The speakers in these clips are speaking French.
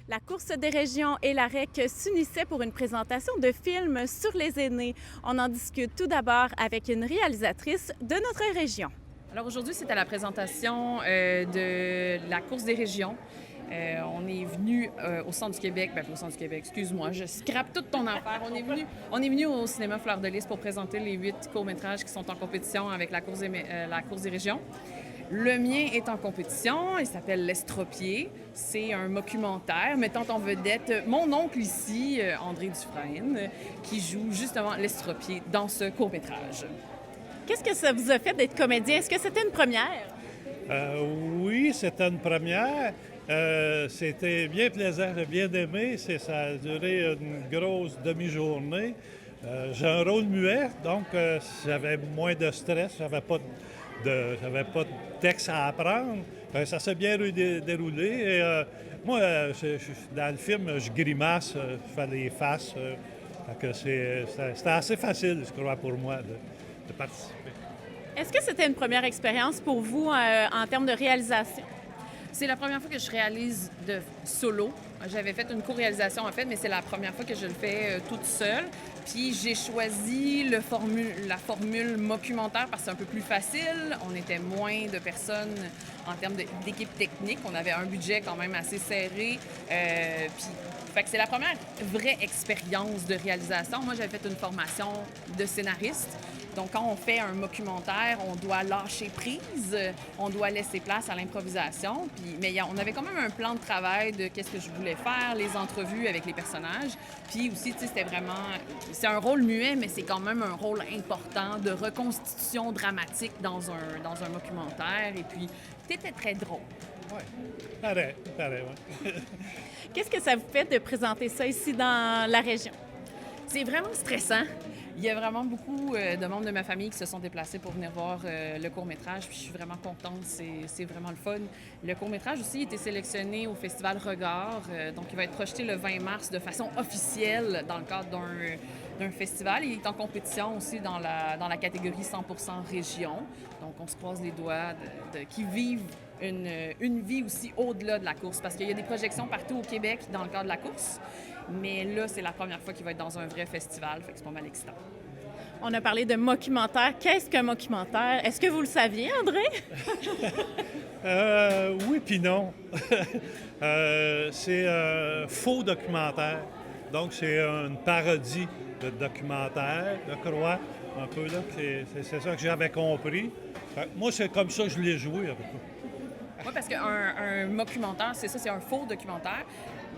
La Course des régions et la REC s'unissaient pour une présentation de films sur les aînés. On en discute tout d'abord avec une réalisatrice de notre région. Alors aujourd'hui, c'est à la présentation de la Course des régions. On est venu au Centre du Québec, au Centre du Québec, excuse-moi, je scrape toute ton affaire. On est venu au cinéma Fleur de Lys pour présenter les 8 courts-métrages qui sont en compétition avec la Course des régions. Le mien est en compétition, il s'appelle L'Estropié. C'est un documentaire mettant en vedette mon oncle ici, André Dufresne, qui joue justement L'Estropié dans ce court-métrage. Qu'est-ce que ça vous a fait d'être comédien? Est-ce que c'était une première? Oui, c'était une première. C'était bien plaisant, j'ai bien aimé. Ça a duré une grosse demi-journée. J'ai un rôle muet, donc j'avais moins de stress, j'avais pas de texte à apprendre. Ça s'est bien déroulé. Et, moi, dans le film, je grimace, je fais des faces. C'était assez facile, je crois, pour moi de participer. Est-ce que c'était une première expérience pour vous en termes de réalisation? C'est la première fois que je réalise de solo. J'avais fait une co-réalisation en fait, mais c'est la première fois que je le fais toute seule. Puis j'ai choisi la formule documentaire parce que c'est un peu plus facile. On était moins de personnes en termes d'équipe technique. On avait un budget quand même assez serré. Fait que c'est la première vraie expérience de réalisation. Moi, j'avais fait une formation de scénariste. Donc, quand on fait un documentaire, on doit lâcher prise, on doit laisser place à l'improvisation. Mais on avait quand même un plan de travail de qu'est-ce que je voulais faire, les entrevues avec les personnages. Puis aussi, tu sais, c'est un rôle muet, mais c'est quand même un rôle important de reconstitution dramatique dans un documentaire. Et puis, c'était très drôle. Oui, pareil, oui. Qu'est-ce que ça vous fait de présenter ça ici dans la région? C'est vraiment stressant. Il y a vraiment beaucoup de membres de ma famille qui se sont déplacés pour venir voir le court-métrage, puis je suis vraiment contente, c'est vraiment le fun. Le court-métrage aussi a été sélectionné au Festival Regard, donc il va être projeté le 20 mars de façon officielle dans le cadre d'un festival. Il est en compétition aussi dans la catégorie 100% région, donc on se croise les doigts qui vivent une vie aussi au-delà de la course, parce qu'il y a des projections partout au Québec dans le cadre de la course. Mais là, c'est la première fois qu'il va être dans un vrai festival, fait que c'est pas mal excitant. On a parlé de documentaire. Qu'est-ce qu'un documentaire? Est-ce que vous le saviez, André? Oui puis non. C'est un faux documentaire. Donc, c'est une parodie de documentaire, je crois, un peu là. C'est ça que j'avais compris. Moi, c'est comme ça que je l'ai joué. Oui, parce qu'un documentaire, c'est ça, c'est un faux documentaire.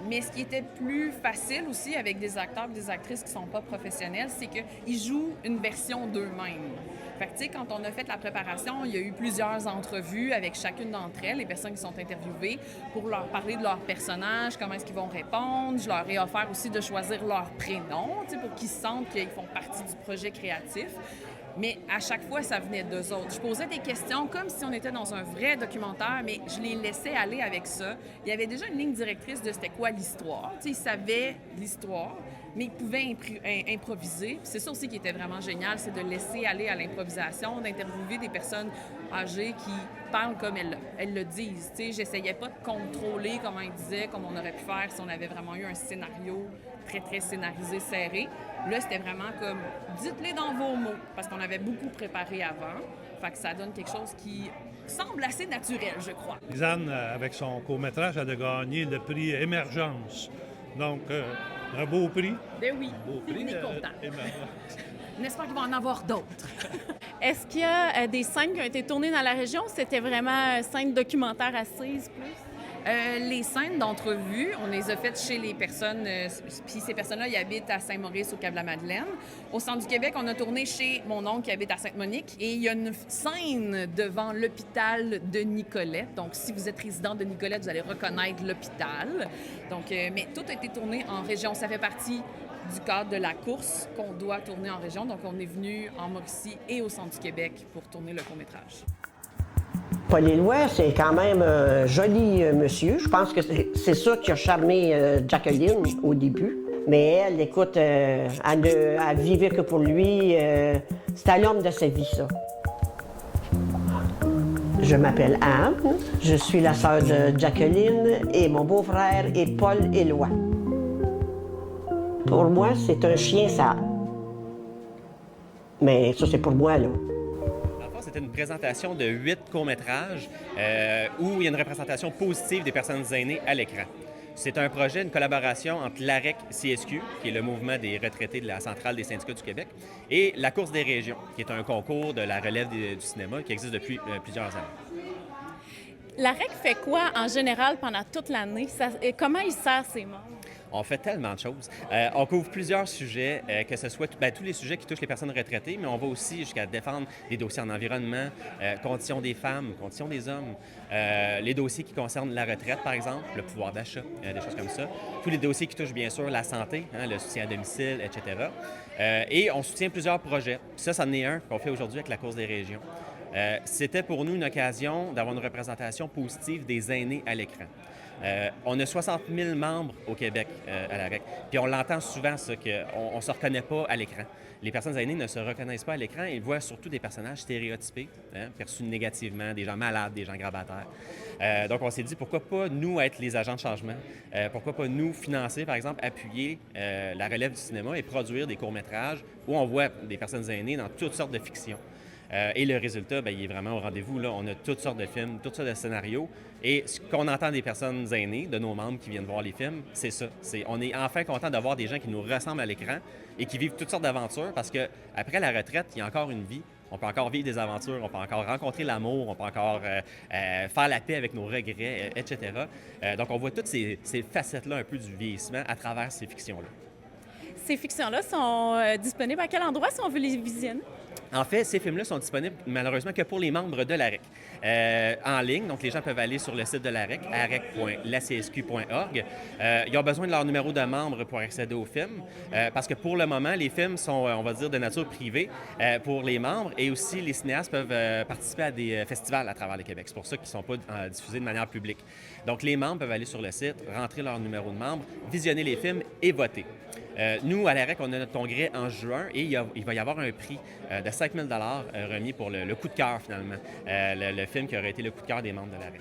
Mais ce qui était plus facile aussi avec des acteurs et des actrices qui ne sont pas professionnels, c'est qu'ils jouent une version d'eux-mêmes. Fait que, tu sais, quand on a fait la préparation, il y a eu plusieurs entrevues avec chacune d'entre elles, les personnes qui sont interviewées, pour leur parler de leur personnage, comment est-ce qu'ils vont répondre. Je leur ai offert aussi de choisir leur prénom, tu sais, pour qu'ils sentent qu'ils font partie du projet créatif. Mais à chaque fois, ça venait d'eux autres. Je posais des questions comme si on était dans un vrai documentaire, mais je les laissais aller avec ça. Il y avait déjà une ligne directrice de c'était quoi l'histoire. Tu sais, ils savaient l'histoire, mais ils pouvaient improviser. Puis c'est ça aussi qui était vraiment génial, c'est de laisser aller à l'improvisation, d'interviewer des personnes âgées qui parlent comme elles le disent. Tu sais, j'essayais pas de contrôler comment ils disaient, comme on aurait pu faire si on avait vraiment eu un scénario très, très scénarisé, serré. Là, c'était vraiment comme, dites-les dans vos mots, parce qu'on avait beaucoup préparé avant. Fait que ça donne quelque chose qui semble assez naturel, je crois. Lisanne, avec son court-métrage, elle a gagné le prix Émergence. Donc, un beau prix. Ben oui, Beau prix, on est content. Émergence. On espère qu'il va en avoir d'autres. Est-ce qu'il y a des scènes qui ont été tournées dans la région? C'était vraiment scènes documentaires assises plus? Les scènes d'entrevue, on les a faites chez les personnes, puis ces personnes-là, ils habitent à Saint-Maurice, au Cap-de-la-Madeleine. Au Centre du Québec, on a tourné chez mon oncle qui habite à Sainte-Monique, et il y a une scène devant l'hôpital de Nicolette. Donc, si vous êtes résident de Nicolette, vous allez reconnaître l'hôpital. Donc, mais tout a été tourné en région. Ça fait partie du cadre de la course qu'on doit tourner en région. Donc, on est venu en Mauricie et au Centre du Québec pour tourner le court-métrage. Paul Éloy, c'est quand même un joli monsieur. Je pense que c'est ça qui a charmé Jacqueline au début. Mais elle, écoute, elle vivait que pour lui. C'était l'homme de sa vie, ça. Je m'appelle Anne, je suis la sœur de Jacqueline et mon beau-frère est Paul Éloi. Pour moi, c'est un chien sale. Mais ça, c'est pour moi, là. Dans le fond, c'était une présentation de 8 courts-métrages où il y a une représentation positive des personnes aînées à l'écran. C'est un projet, une collaboration entre l'AREC-CSQ, qui est le mouvement des retraités de la Centrale des syndicats du Québec, et la Course des régions, qui est un concours de la relève du cinéma qui existe depuis plusieurs années. La REC fait quoi en général pendant toute l'année? Et comment il sert ses membres? On fait tellement de choses. On couvre plusieurs sujets, que ce soit tous les sujets qui touchent les personnes retraitées, mais on va aussi jusqu'à défendre des dossiers en environnement, conditions des femmes, conditions des hommes, les dossiers qui concernent la retraite, par exemple, le pouvoir d'achat, des choses comme ça. Tous les dossiers qui touchent bien sûr la santé, le soutien à domicile, etc. Et on soutient plusieurs projets. Ça en est un qu'on fait aujourd'hui avec la Course des régions. C'était pour nous une occasion d'avoir une représentation positive des aînés à l'écran. On a 60 000 membres au Québec à la REC. Puis on l'entend souvent, ça, qu'on ne se reconnaît pas à l'écran. Les personnes aînées ne se reconnaissent pas à l'écran. Ils voient surtout des personnages stéréotypés, perçus négativement, des gens malades, des gens grabataires. Donc on s'est dit, pourquoi pas nous être les agents de changement? Pourquoi pas nous financer, par exemple, appuyer la relève du cinéma et produire des courts-métrages où on voit des personnes aînées dans toutes sortes de fictions. Et le résultat, bien, il est vraiment au rendez-vous. Là. On a toutes sortes de films, toutes sortes de scénarios. Et ce qu'on entend des personnes aînées, de nos membres qui viennent voir les films, c'est ça. On est enfin content d'avoir des gens qui nous ressemblent à l'écran et qui vivent toutes sortes d'aventures parce qu'après la retraite, il y a encore une vie. On peut encore vivre des aventures, on peut encore rencontrer l'amour, on peut encore faire la paix avec nos regrets, etc. Donc, on voit toutes ces facettes-là un peu du vieillissement à travers ces fictions-là. Ces fictions-là sont disponibles à quel endroit si on veut les visionner? En fait, ces films-là sont disponibles malheureusement que pour les membres de l'AREC. En ligne, donc les gens peuvent aller sur le site de l'AREC, arec.lacsq.org. Ils ont besoin de leur numéro de membre pour accéder aux films, parce que pour le moment, les films sont, on va dire, de nature privée pour les membres et aussi les cinéastes peuvent participer à des festivals à travers le Québec. C'est pour ça qu'ils ne sont pas diffusés de manière publique. Donc les membres peuvent aller sur le site, rentrer leur numéro de membre, visionner les films et voter. Nous, à l'AREC, on a notre congrès en juin et il va y avoir un prix de 5 000 remis pour le coup de cœur, finalement, le film qui aurait été le coup de cœur des membres de l'AREC.